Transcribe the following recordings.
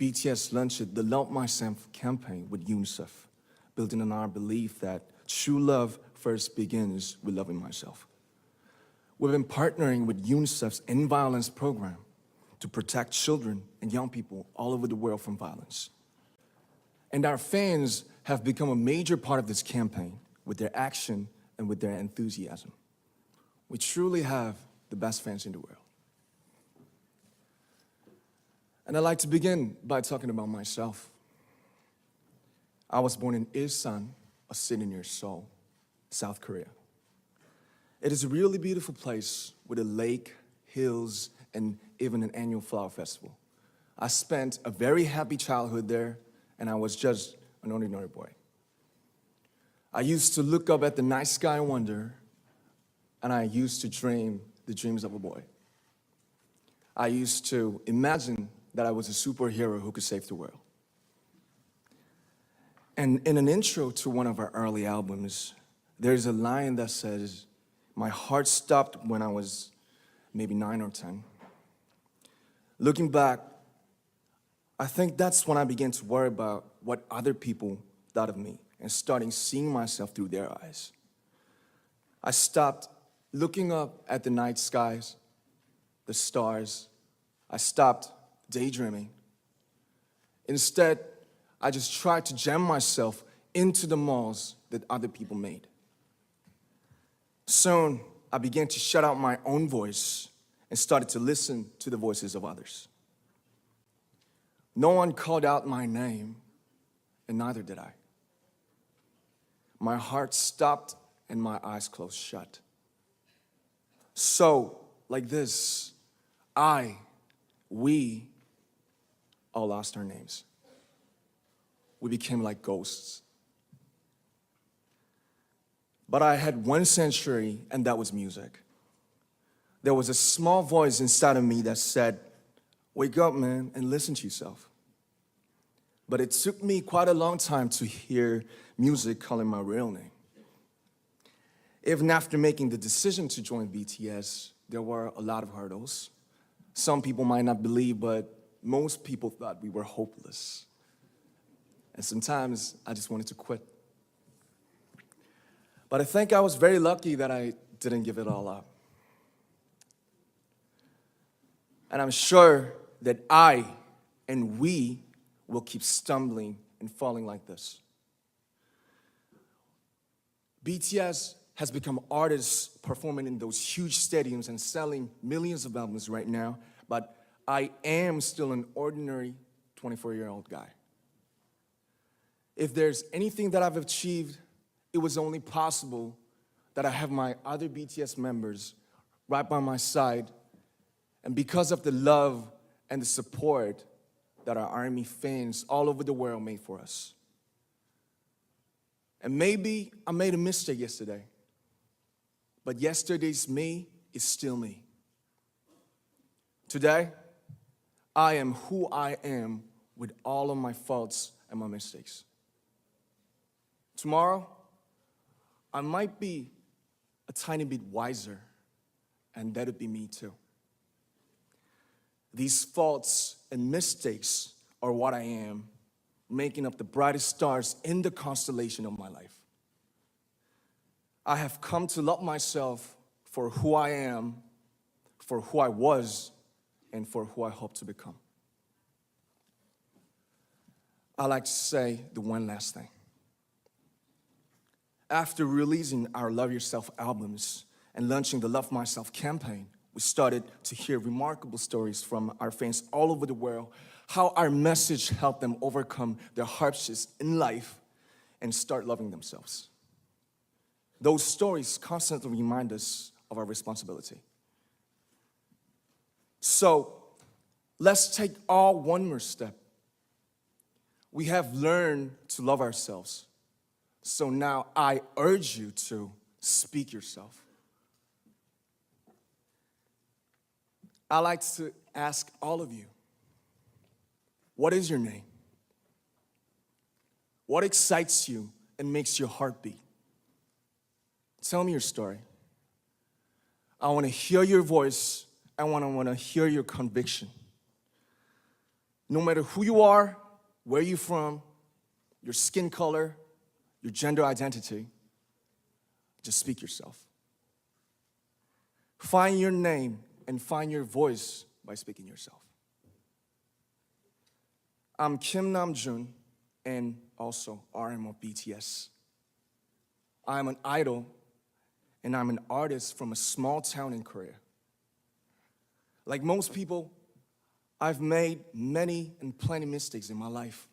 BTS launched the Love Myself campaign with UNICEF, building on our belief that true love first begins with loving myself. We've been partnering with UNICEF's End Violence program to protect children and young people all over the world from violence. And our fans have become a major part of this campaign with their action and with their enthusiasm. We truly have the best fans in the world. And I'd like to begin by talking about myself. I was born in Ilsan, a city near Seoul, South Korea. It is a really beautiful place with a lake, hills, and even an annual flower festival. I spent a very happy childhood there, and I was just an ordinary boy. I used to look up at the night sky and wonder, and I used to dream the dreams of a boy. I used to imagine that I was a superhero who could save the world. And in an intro to one of our early albums, there's a line that says, "My heart stopped when I was maybe 9 or 10. Looking back, I think that's when I began to worry about what other people thought of me and starting seeing myself through their eyes. I stopped looking up at the night skies, the stars. I stopped daydreaming. Instead, I just tried to jam myself into the malls that other people made. Soon, I began to shut out my own voice and started to listen to the voices of others. No one called out my name, and neither did I. My heart stopped and my eyes closed shut. So, like this, we all lost our names. We became like ghosts. But I had one sanctuary, and that was music. There was a small voice inside of me that said, "Wake up, man, and listen to yourself." But it took me quite a long time to hear music calling my real name. Even after making the decision to join BTS, there were a lot of hurdles. Some people might not believe, but most people thought we were hopeless. And sometimes I just wanted to quit. But I think I was very lucky that I didn't give it all up. And I'm sure that I and we will keep stumbling and falling like this. BTS has become artists performing in those huge stadiums and selling millions of albums right now, but I am still an ordinary 24-year-old guy. If there's anything that I've achieved, it was only possible that I have my other BTS members right by my side, and because of the love and the support that our ARMY fans all over the world made for us. And maybe I made a mistake yesterday, but yesterday's me is still me. Today, I am who I am with all of my faults and my mistakes. Tomorrow, I might be a tiny bit wiser, and that'd be me too. These faults and mistakes are what I am, making up the brightest stars in the constellation of my life. I have come to love myself for who I am, for who I was, and for who I hope to become. I like to say the one last thing. After releasing our Love Yourself albums and launching the Love Myself campaign, we started to hear remarkable stories from our fans all over the world, how our message helped them overcome their hardships in life and start loving themselves. Those stories constantly remind us of our responsibility. So, let's take all one more step. We have learned to love ourselves. So now I urge you to speak yourself. I like to ask all of you, what is your name? What excites you and makes your heart beat? Tell me your story. I want to hear your voice. I want to hear your conviction. No matter who you are, where you're from, your skin color, your gender identity, just speak yourself. Find your name and find your voice by speaking yourself. I'm Kim Namjoon and also RM of BTS. I'm an idol and I'm an artist from a small town in Korea. Like most people, I've made many and plenty mistakes in my life.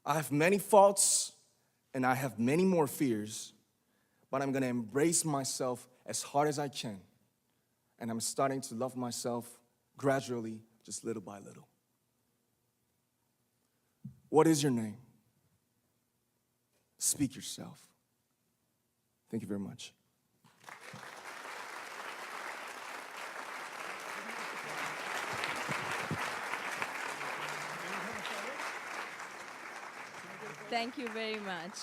I have many faults and I have many more fears, but I'm gonna embrace myself as hard as I can. And I'm starting to love myself gradually, just little by little. What is your name? Speak yourself. Thank you very much. Thank you very much.